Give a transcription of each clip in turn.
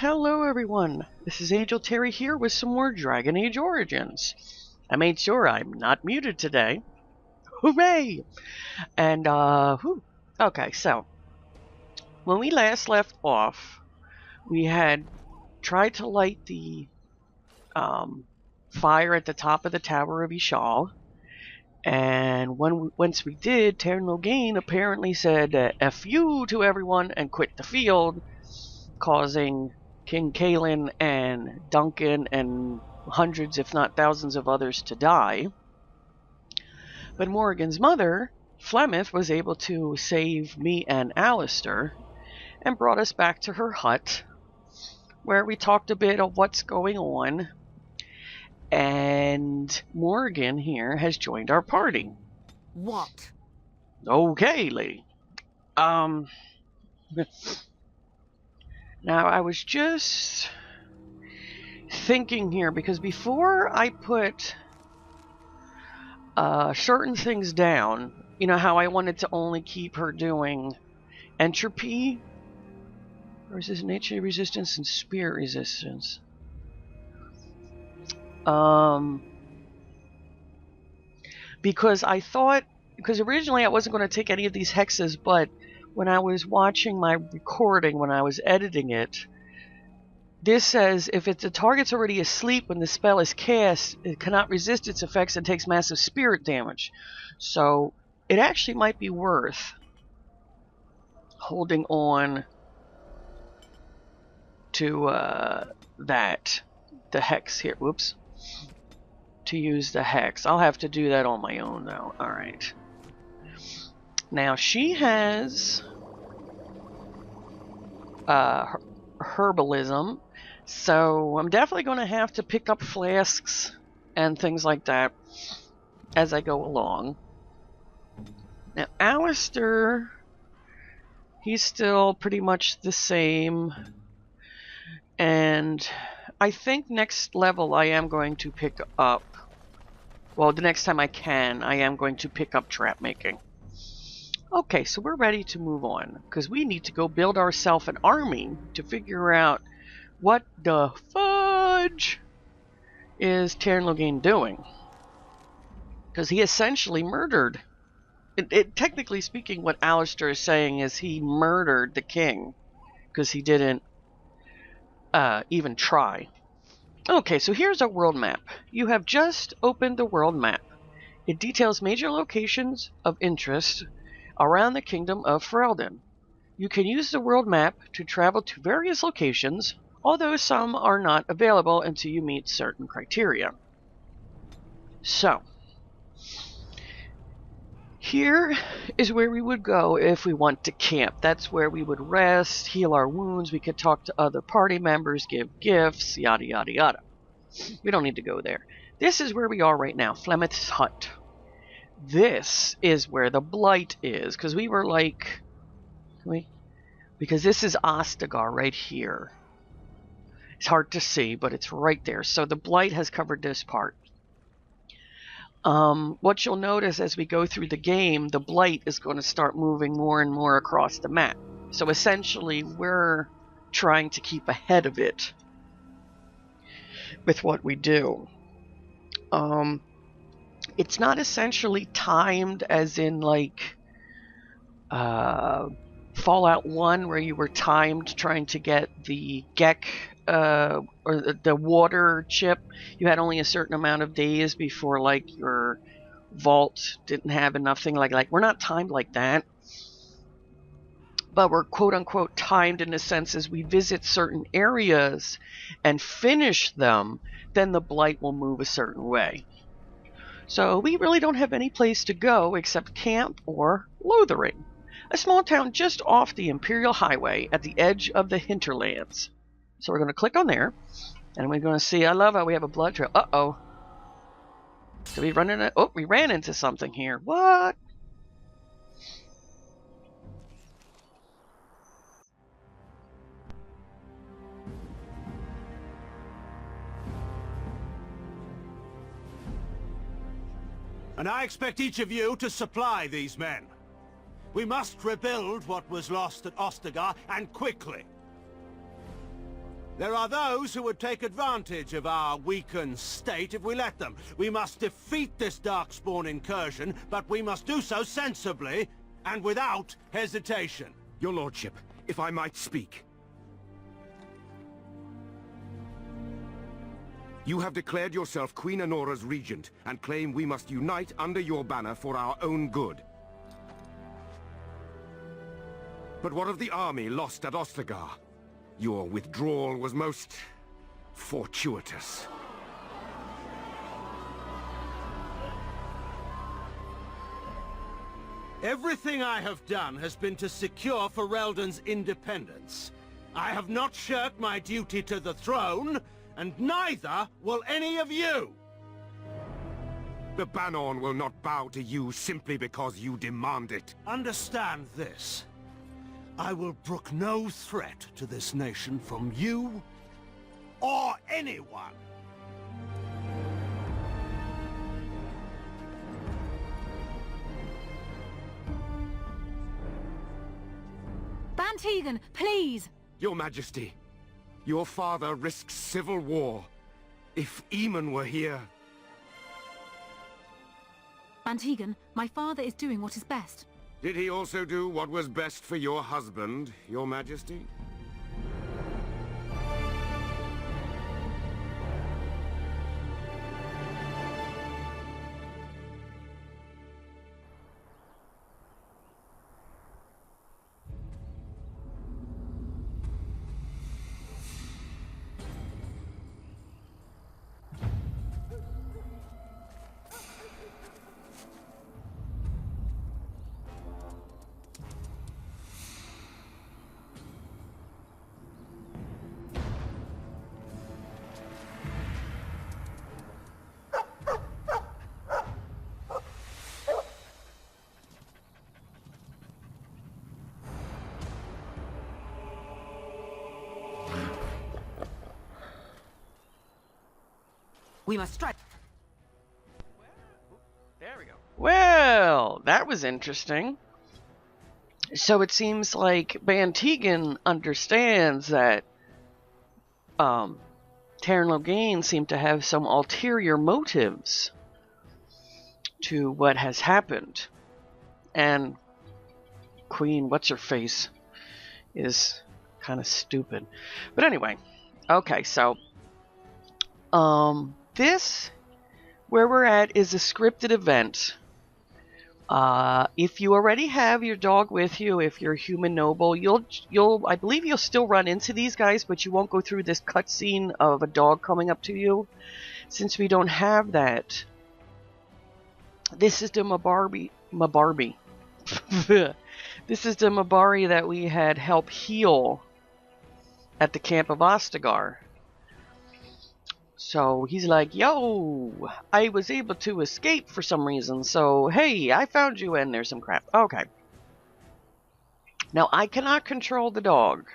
Hello everyone, this is Angel Terri here with some more Dragon Age Origins. I made sure I'm not muted today. Hooray! And, okay, so, when we last left off, we had tried to light the, fire at the top of the Tower of Ishal, and once we did, Terri apparently said F you to everyone and quit the field, causing King Kalen and Duncan and hundreds, if not thousands of others to die. But Morrigan's mother, Flemeth, was able to save me and Alistair and brought us back to her hut, where we talked a bit of what's going on. And Morrigan here has joined our party. What? Okay, lady. Now, I was just thinking here, because before I put certain things down, you know how I wanted to only keep her doing entropy, versus nature resistance, and spirit resistance. Because I thought, because originally I wasn't going to take any of these hexes, but when I was watching my recording, when I was editing it, this says if the target's already asleep when the spell is cast, it cannot resist its effects and takes massive spirit damage. So it actually might be worth holding on to the hex here. Whoops. To use the hex. I'll have to do that on my own though. Alright. Now she has herbalism, so I'm definitely going to have to pick up flasks and things like that as I go along. Now Alistair, he's still pretty much the same, and I think next level I am going to pick up, well, the next time I can, I am going to pick up trap making. Okay, so we're ready to move on, because we need to go build ourselves an army to figure out what the fudge is Terri doing. Because he essentially murdered, technically speaking, what Alistair is saying is he murdered the king, because he didn't even try. Okay, so here's our world map. You have just opened the world map. It details major locations of interest around the Kingdom of Ferelden. You can use the world map to travel to various locations, although some are not available until you meet certain criteria. So, here is where we would go if we want to camp. That's where we would rest, heal our wounds, we could talk to other party members, give gifts, yada yada yada. We don't need to go there. This is where we are right now, Flemeth's hut. This is where the blight is, because we were like, because this is Ostagar right here. It's hard to see, but it's right there. So the blight has covered this part. What you'll notice as we go through the game, the blight is going to start moving more and more across the map. So essentially, we're trying to keep ahead of it with what we do. It's not essentially timed as in like Fallout 1, where you were timed trying to get the Gek or the water chip. You had only a certain amount of days before like your vault didn't have enough thing. Like we're not timed like that, but we're quote unquote timed in the sense as we visit certain areas and finish them, then the blight will move a certain way. So we really don't have any place to go except camp or Lothering, a small town just off the Imperial Highway at the edge of the hinterlands. So we're going to click on there, and we're going to see, I love how we have a blood trail. Uh-oh. Did we run into, oh, we ran into something here. What? And I expect each of you to supply these men. We must rebuild what was lost at Ostagar, and quickly. There are those who would take advantage of our weakened state if we let them. We must defeat this Darkspawn incursion, but we must do so sensibly and without hesitation. Your lordship, if I might speak. You have declared yourself Queen Honora's regent, and claim we must unite under your banner for our own good. But what of the army lost at Ostagar? Your withdrawal was most fortuitous. Everything I have done has been to secure Ferelden's independence. I have not shirked my duty to the throne, and neither will any of you! The Banon will not bow to you simply because you demand it. Understand this. I will brook no threat to this nation from you or anyone. Bantegan, please! Your Majesty, your father risks civil war. If Eamon were here... Bantegan, my father is doing what is best. Did he also do what was best for your husband, Your Majesty? We must strike. There we go. Well, that was interesting. So it seems like Bantegan understands that Terri and Logain seem to have some ulterior motives to what has happened. And Queen What's-Her-Face is kind of stupid. But anyway, okay, so this, where we're at, is a scripted event. If you already have your dog with you, if you're a human noble, I believe you'll still run into these guys, but you won't go through this cutscene of a dog coming up to you, since we don't have that. This is the Mabarbi. This is the Mabari that we had help heal at the camp of Ostagar. So he's like, yo, I was able to escape for some reason, so hey, I found you and there's some crap. Okay. Now, I cannot control the dog.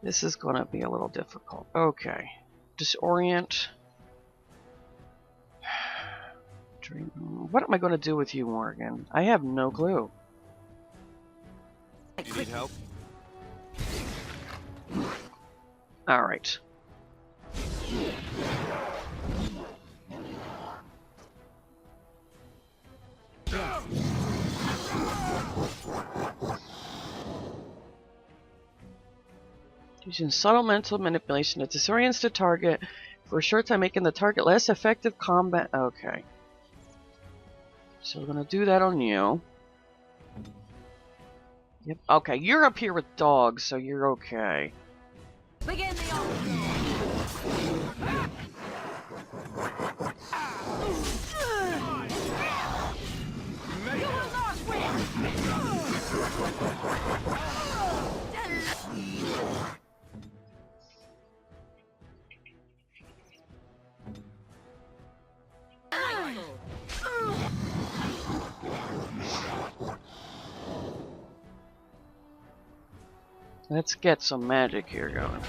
This is going to be a little difficult. Okay. Disorient. What am I going to do with you, Morgan? I have no clue. You need help? All right. Using subtle mental manipulation that disorients the target for a short time, making the target less effective combat. Okay. So we're gonna do that on you. Yep. Okay, you're up here with dogs, so you're okay. Begin the onslaught! You will not win! Let's get some magic here going.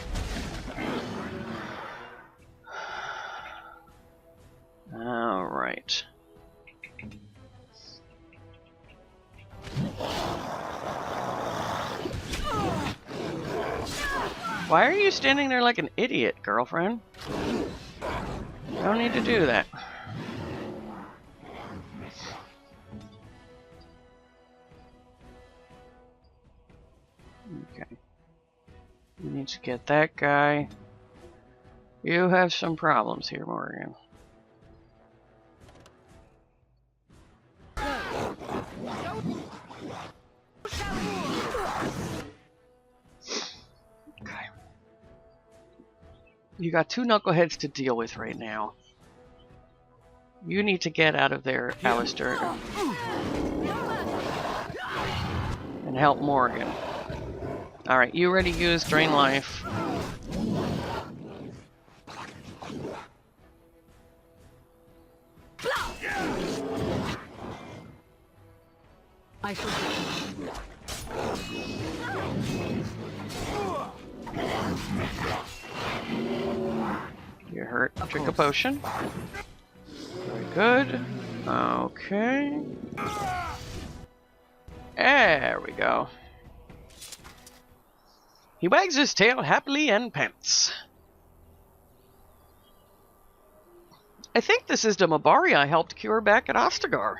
All right. Why are you standing there like an idiot, girlfriend? You don't need to do that. Okay. We need to get that guy. You have some problems here, Morgan. Okay. You got two knuckleheads to deal with right now. You need to get out of there, Alistair, and help Morgan. Alright, you already used Drain Life. I shall. You're hurt. Drink a potion. Very good. Okay. There we go. He wags his tail happily and pants. I think this is the Mabari I helped cure back at Ostagar.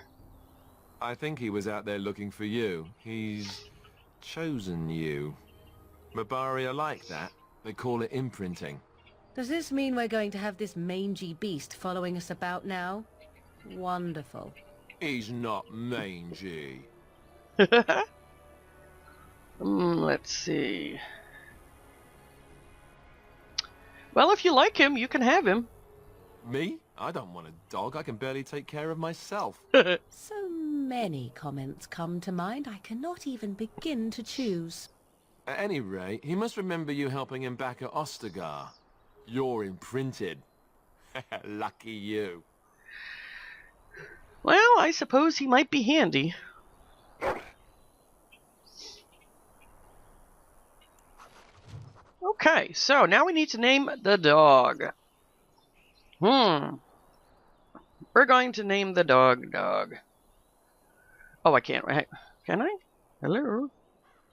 I think he was out there looking for you. He's chosen you. Mabari are like that. They call it imprinting. Does this mean we're going to have this mangy beast following us about now? Wonderful. He's not mangy. Let's see. Well, if you like him, you can have him. Me? I don't want a dog. I can barely take care of myself. So many comments come to mind, I cannot even begin to choose. At any rate, he must remember you helping him back at Ostagar. You're imprinted. Lucky you. Well, I suppose he might be handy. Okay, so now we need to name the dog. We're going to name the dog. Oh, I can't, right? Can I? Hello?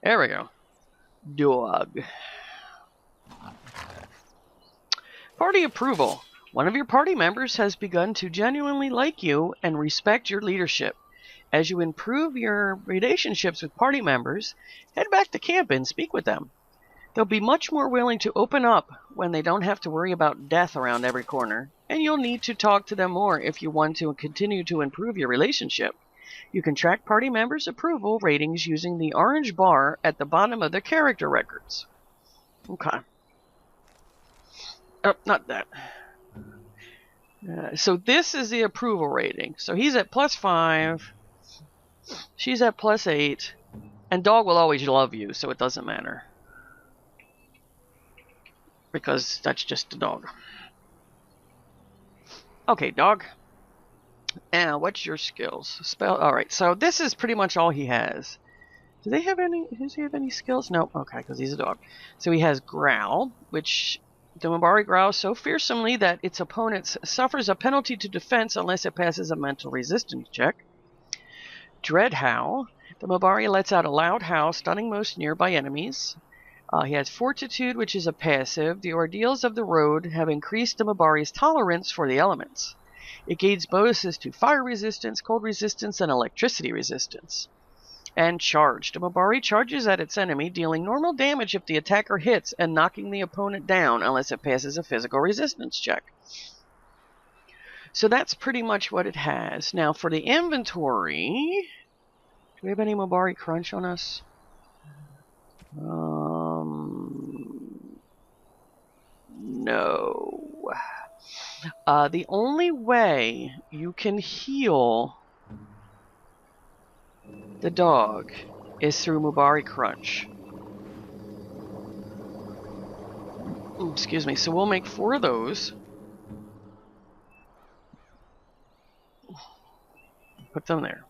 There we go. Dog. Party approval. One of your party members has begun to genuinely like you and respect your leadership. As you improve your relationships with party members, head back to camp and speak with them. They'll be much more willing to open up when they don't have to worry about death around every corner, and you'll need to talk to them more if you want to continue to improve your relationship. You can track party members' approval ratings using the orange bar at the bottom of their character records. Okay. Oh, not that. So this is the approval rating. So he's at +5. She's at +8. And dog will always love you, so it doesn't matter. Because that's just a dog. Okay, dog. And what's your skills? Spell. Alright, so this is pretty much all he has. Do they have any? Does he have any skills? No. Okay, because he's a dog. So he has Growl, which the Mabari growls so fearsomely that its opponent suffers a penalty to defense unless it passes a mental resistance check. Dread Howl. The Mabari lets out a loud howl, stunning most nearby enemies. He has Fortitude, which is a passive. The ordeals of the road have increased the Mabari's tolerance for the elements. It gains bonuses to fire resistance, cold resistance, and electricity resistance. And Charge. The Mabari charges at its enemy, dealing normal damage if the attacker hits and knocking the opponent down unless it passes a physical resistance check. So that's pretty much what it has. Now for the inventory, do we have any Mabari crunch on us? No. The only way you can heal the dog is through Mabari Crunch. Ooh, excuse me. So we'll make 4 of those. Put them there.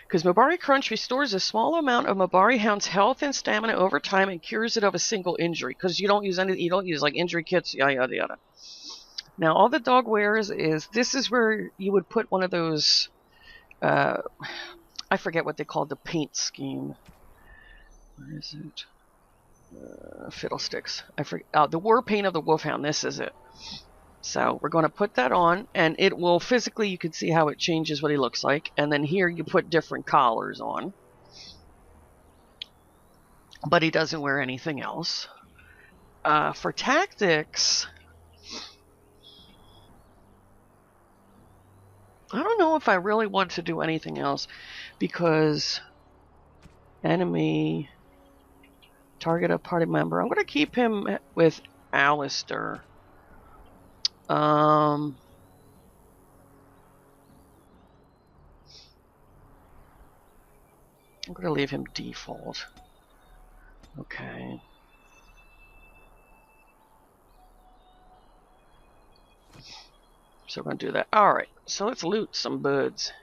Because Mabari Crunch restores a small amount of Mabari Hound's health and stamina over time and cures it of a single injury. Because you don't use like injury kits, yada yada yada. Now all the dog wears is this is where you would put one of those I forget what they called the paint scheme. Where is it? Fiddlesticks. I forget. The war paint of the wolfhound. This is it. So we're going to put that on, and it will physically, you can see how it changes what he looks like. And then here you put different collars on. But he doesn't wear anything else. For tactics, I don't know if I really want to do anything else, because enemy, target a party member. I'm going to keep him with Alistair. I'm going to leave him default. Okay. So we're going to do that. Alright, so let's loot some birds.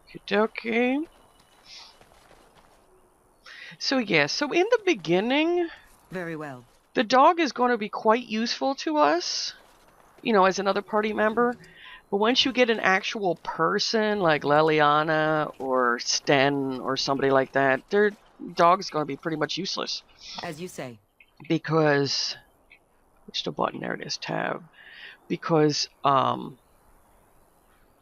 Okie-dokie. So yeah, so in the beginning, Very well. the dog is going to be quite useful to us, you know, as another party member. But once you get an actual person like Leliana or Sten or somebody like that, their dog's going to be pretty much useless. As you say. Because, which the button, there it is, tab. Because, you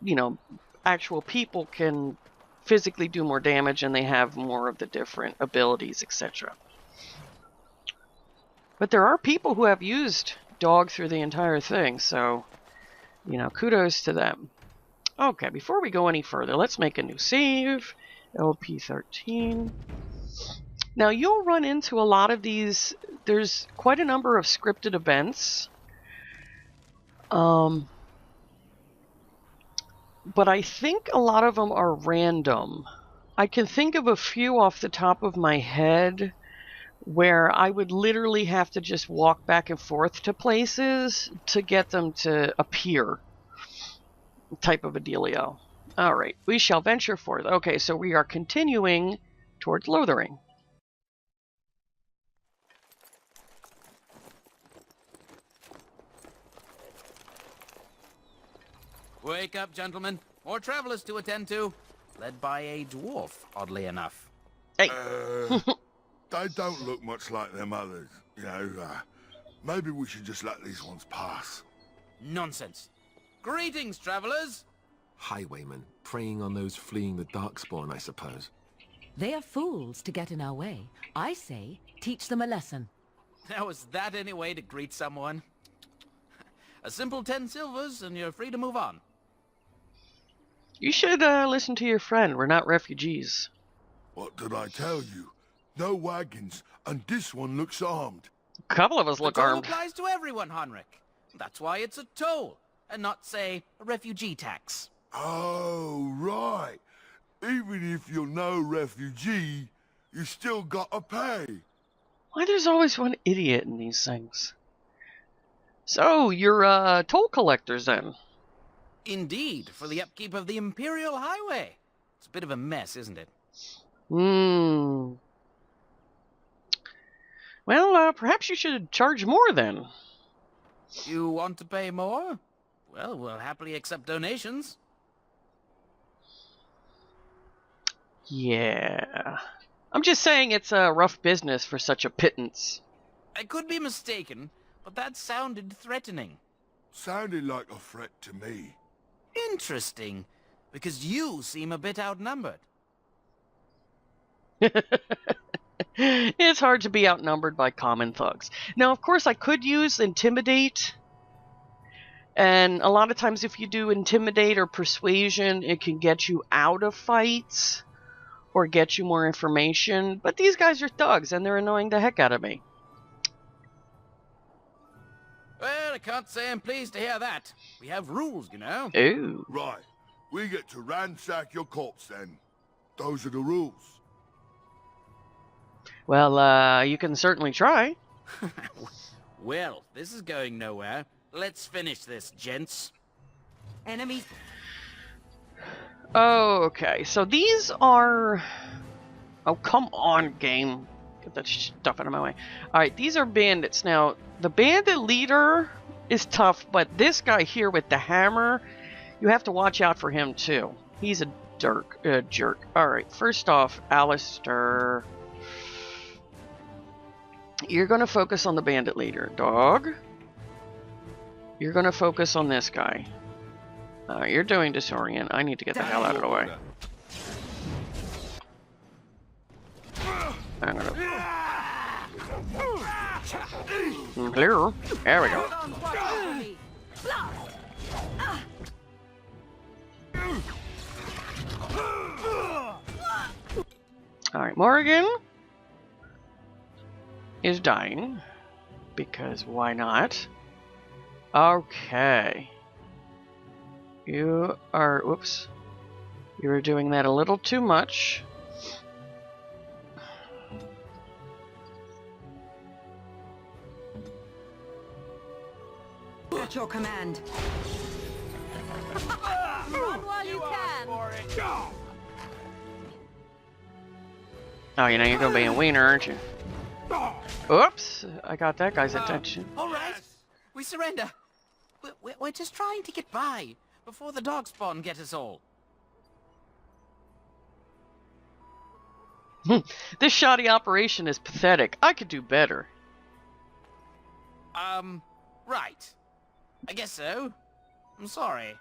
know, actual people can physically do more damage and they have more of the different abilities, etc. But there are people who have used dog through the entire thing, so, you know, kudos to them. Okay, before we go any further, let's make a new save. LP13. Now, you'll run into a lot of these. There's quite a number of scripted events. But I think a lot of them are random. I can think of a few off the top of my head where I would literally have to just walk back and forth to places to get them to appear. Type of a dealio. Alright, we shall venture forth. Okay, so we are continuing towards Lothering. Wake up, gentlemen. More travelers to attend to. Led by a dwarf, oddly enough. Hey! They don't look much like them others. You know, maybe we should just let these ones pass. Nonsense. Greetings, travelers. Highwaymen, preying on those fleeing the Darkspawn, I suppose. They are fools to get in our way. I say, teach them a lesson. Now, is that any way to greet someone? A simple 10 silvers, and you're free to move on. You should listen to your friend. We're not refugees. What did I tell you? No wagons, and this one looks armed. A couple of us look the toll armed. applies to everyone, Henrik. That's why it's a toll, and not, say, a refugee tax. Oh, right. Even if you're no refugee, you still gotta pay. Why there's always one idiot in these things? So, you're toll collectors then? Indeed, for the upkeep of the Imperial Highway. It's a bit of a mess, isn't it? Hmm. Well, perhaps you should charge more then. You want to pay more? Well, we'll happily accept donations. Yeah. I'm just saying it's a rough business for such a pittance. I could be mistaken, but that sounded threatening. Sounded like a threat to me. Interesting, because you seem a bit outnumbered. It's hard to be outnumbered by common thugs. Now, of course, I could use Intimidate. And a lot of times if you do Intimidate or Persuasion, it can get you out of fights or get you more information. But these guys are thugs, and they're annoying the heck out of me. Well, I can't say I'm pleased to hear that. We have rules, you know. Ooh. Right. We get to ransack your corpse then. Those are the rules. Well, you can certainly try. Well, this is going nowhere. Let's finish this, gents. Enemies. Okay, so these are... Oh, come on, game. Get that stuff out of my way. Alright, these are bandits. Now, the bandit leader is tough, but this guy here with the hammer, you have to watch out for him, too. He's a jerk. Alright, first off, Alistair. You're going to focus on the bandit leader. Dog. You're going to focus on this guy. You're doing disorient. I need to get the hell out of the way. I'm gonna... Clear. There we go. Alright, Morgan is dying. Because why not? Okay. You are... Whoops. You were doing that a little too much. At your command. Run while you can. Oh, you know you're gonna be a wiener, aren't you? Oops! I got that guy's attention. All right, we surrender. We're just trying to get by before the dog spawn get us all. This shoddy operation is pathetic. I could do better. Right. I guess so. I'm sorry.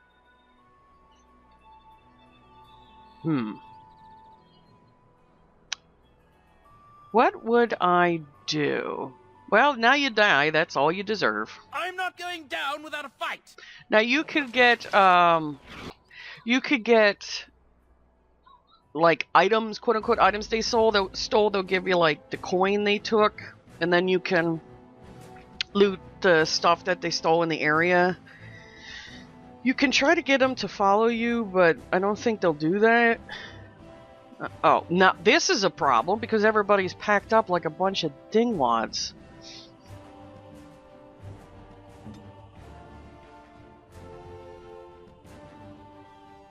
What would I do? Well, now you die. That's all you deserve. I'm not going down without a fight. Now you could get, like items, quote unquote items they stole. They'll give you like the coin they took, and then you can loot the stuff that they stole in the area. You can try to get them to follow you, but I don't think they'll do that. Oh, now this is a problem because everybody's packed up like a bunch of dingwads.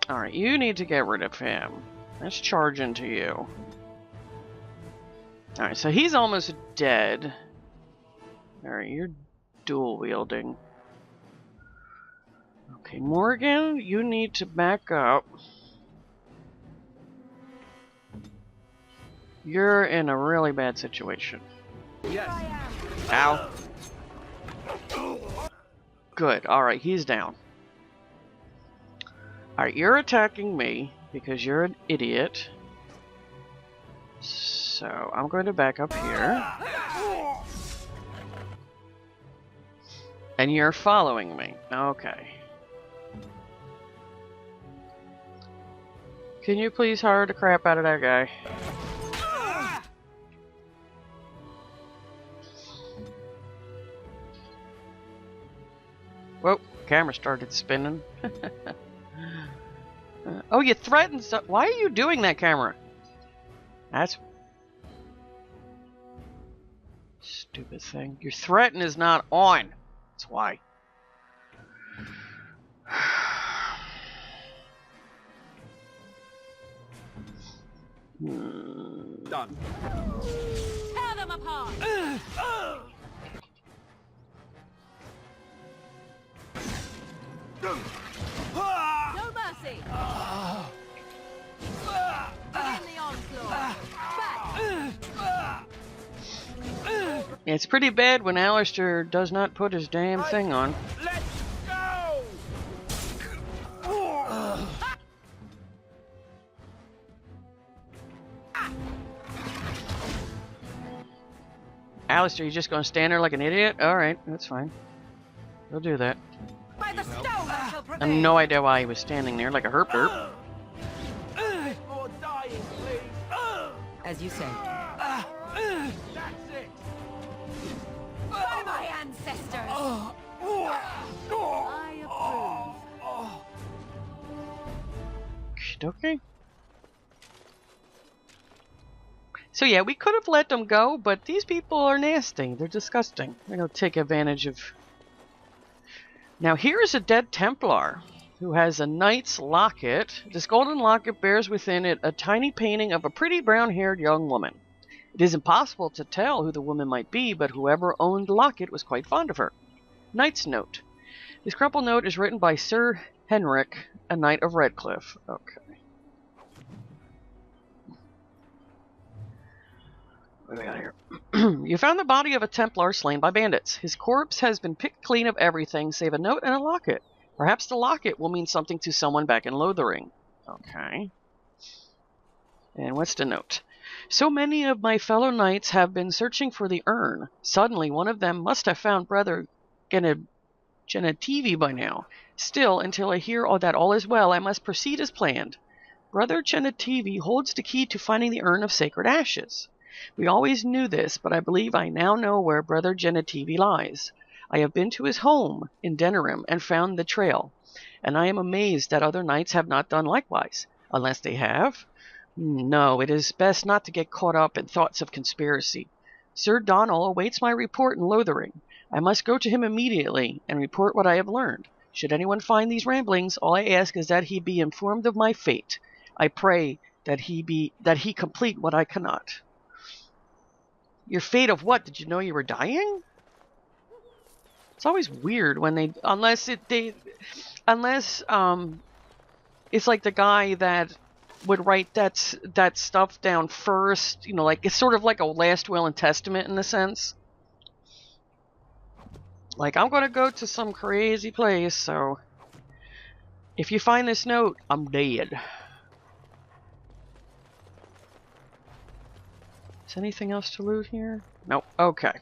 Alright, you need to get rid of him. Let's charge into you. Alright, so he's almost dead. Alright, you're dual wielding. Okay, Morgan, you need to back up. You're in a really bad situation. Yes. Ow. Good. Alright, he's down. Alright, you're attacking me because you're an idiot. So, I'm going to back up here. And you're following me. Okay. Can you please hire the crap out of that guy? Whoa, camera started spinning. Oh, you threatened so— why are you doing that, camera? That's... stupid thing. Your threaten is not on. That's why. Done. Tear them apart. No mercy. Begin the onslaught. Back. It's pretty bad when Alistair does not put his damn thing on. Let's go! Alistair, you just gonna stand there like an idiot? Alright, that's fine. We'll do that. By the stone I shall I prevail. have no idea why he was standing there like a herp derp. More dying, please. As you say. That's it. By my ancestors. I approve. Okay. So yeah, we could have let them go, but these people are nasty. They're disgusting. They're gonna take advantage of... Now here is a dead Templar who has a knight's locket. This golden locket bears within it a tiny painting of a pretty brown-haired young woman. It is impossible to tell who the woman might be, but whoever owned the locket was quite fond of her. Knight's note. This crumpled note is written by Sir Henrik, a knight of Redcliffe. Okay. What do we got here? You found the body of a Templar slain by bandits. His corpse has been picked clean of everything save a note and a locket. Perhaps the locket will mean something to someone back in Lothering. Okay. And what's the note? So many of my fellow knights have been searching for the urn. Suddenly, one of them must have found Brother Genetivi by now. Still, until I hear that all is well, I must proceed as planned. Brother Genetivi holds the key to finding the urn of sacred ashes. We always knew this, but I believe I now know where Brother Genetivi lies. I have been to his home in Denerim and found the trail, and I am amazed that other knights have not done likewise. Unless they have? No, it is best not to get caught up in thoughts of conspiracy. Sir Donal awaits my report in Lothering. I must go to him immediately and report what I have learned. Should anyone find these ramblings, all I ask is that he be informed of my fate. I pray that he complete what I cannot. Your fate of what? Did you know you were dying? It's always weird when they unless it's like the guy that would write that stuff down first, you know, like it's sort of like a last will and testament in a sense. Like, I'm gonna go to some crazy place, so if you find this note, I'm dead. Is anything else to loot here? Nope. Okay.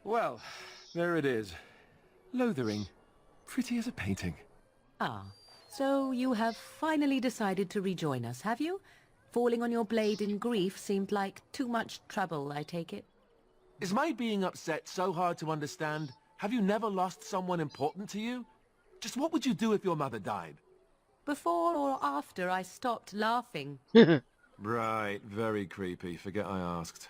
Well, there it is. Lothering. Pretty as a painting. Ah, so you have finally decided to rejoin us, have you? Falling on your blade in grief seemed like too much trouble, I take it. Is my being upset so hard to understand? Have you never lost someone important to you? Just what would you do if your mother died? Before or after I stopped laughing? Right, very creepy. Forget I asked.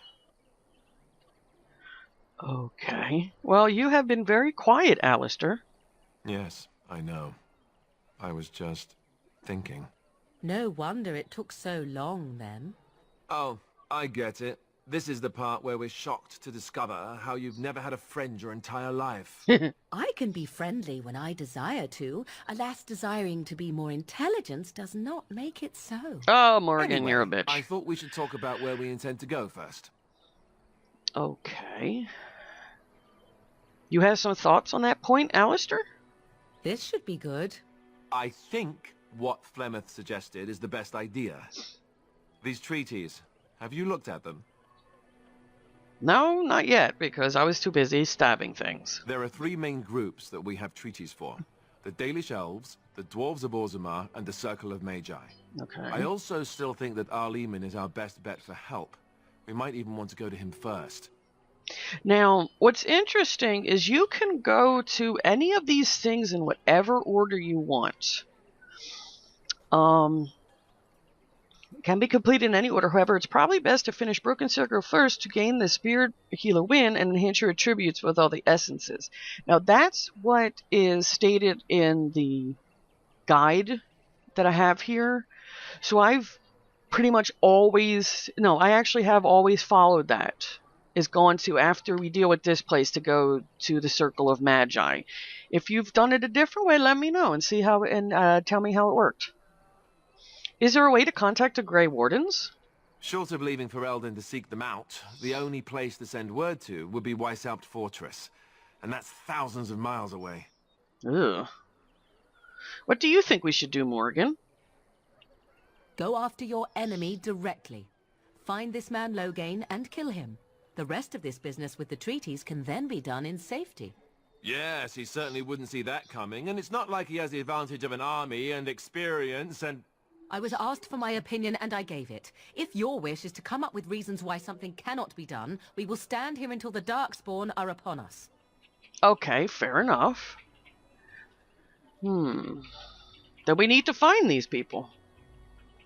Okay. Well, you have been very quiet, Alistair. Yes, I know. I was just thinking. No wonder it took so long, then. Oh, I get it. This is the part where we're shocked to discover how you've never had a friend your entire life. I can be friendly when I desire to. Alas, desiring to be more intelligent does not make it so. Oh, Morgan, Anyway, you're a bitch. I thought we should talk about where we intend to go first. Okay. You have some thoughts on that point, Alistair? This should be good. I think what Flemeth suggested is the best idea. These treaties, have you looked at them? No, not yet, because I was too busy stabbing things. There are three main groups that we have treaties for. The Dalish Elves, the Dwarves of Orzammar, and the Circle of Magi. Okay. I also still think that Arleman is our best bet for help. We might even want to go to him first. Now, what's interesting is you can go to any of these things in whatever order you want. It can be completed in any order, however, it's probably best to finish Broken Circle first to gain the Spirit Healer win and enhance your attributes with all the essences. Now, that's what is stated in the guide that I have here. So I've pretty much always, no, I actually have always followed that. Is gone to, after we deal with this place, to go to the Circle of Magi. If you've done it a different way, let me know and see how, and tell me how it worked. Is there a way to contact the Grey Wardens? Short of leaving Ferelden to seek them out, the only place to send word to would be Weishaupt Fortress. And that's thousands of miles away. Ugh. What do you think we should do, Morgan? Go after your enemy directly. Find this man Loghain and kill him. The rest of this business with the treaties can then be done in safety. Yes, he certainly wouldn't see that coming, and it's not like he has the advantage of an army and experience and... I was asked for my opinion and I gave it. If your wish is to come up with reasons why something cannot be done, we will stand here until the Darkspawn are upon us. Okay, fair enough. Then we need to find these people.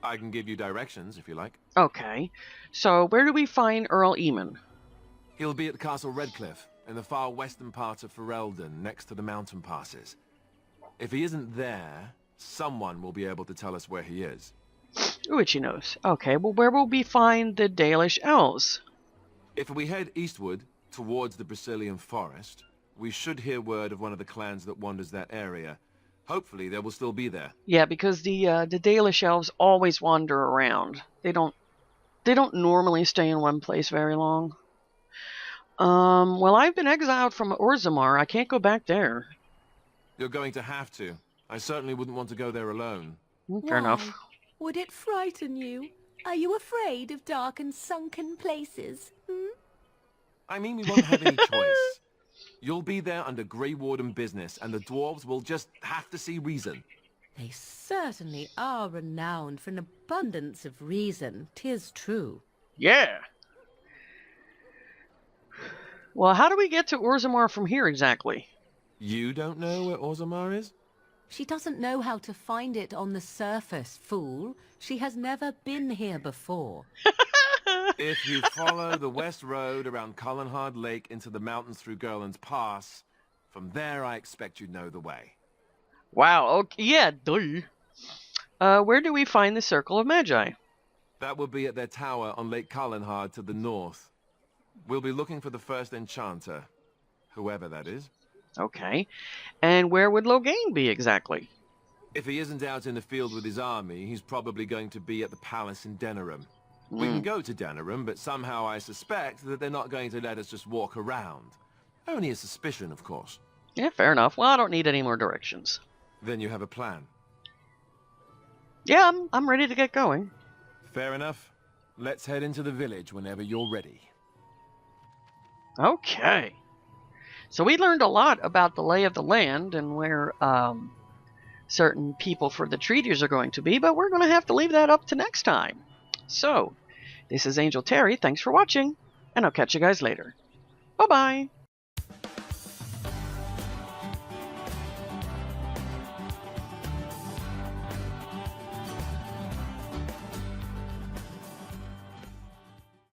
I can give you directions, if you like. Okay, so where do we find Earl Eamon? He'll be at Castle Redcliffe, in the far western part of Ferelden, next to the mountain passes. If he isn't there, someone will be able to tell us where he is. Which he knows. Okay, well, where will we find the Dalish Elves? If we head eastward, towards the Brazilian forest, we should hear word of one of the clans that wanders that area. Hopefully they will still be there. Yeah, because the Dalish elves always wander around. They don't normally stay in one place very long. Well, I've been exiled from Orzammar. I can't go back there. You're going to have to. I certainly wouldn't want to go there alone. Fair enough. Would it frighten you? Are you afraid of dark and sunken places? I mean, we won't have any choice. You'll be there under Grey Warden business, and the dwarves will just have to see reason. They certainly are renowned for an abundance of reason, 'tis true. Yeah. Well, how do we get to Orzammar from here exactly? You don't know where Orzammar is? She doesn't know how to find it on the surface, fool. She has never been here before. If you follow the west road around Cullenhard Lake into the mountains through Gerland's Pass, from there I expect you'd know the way. Wow, okay, yeah, duh. Where do we find the Circle of Magi? That will be at their tower on Lake Cullenhard to the north. We'll be looking for the first enchanter, whoever that is. Okay. And where would Loghain be exactly? If he isn't out in the field with his army, he's probably going to be at the palace in Denerim. We can go to Denerim, but somehow I suspect that they're not going to let us just walk around. Only a suspicion, of course. Yeah, fair enough. Well, I don't need any more directions. Then you have a plan. Yeah, I'm ready to get going. Fair enough. Let's head into the village whenever you're ready. Okay. So we learned a lot about the lay of the land and where certain people for the treaties are going to be, but we're going to have to leave that up to next time. So, this is Angel Terry. Thanks for watching, and I'll catch you guys later. Bye-bye.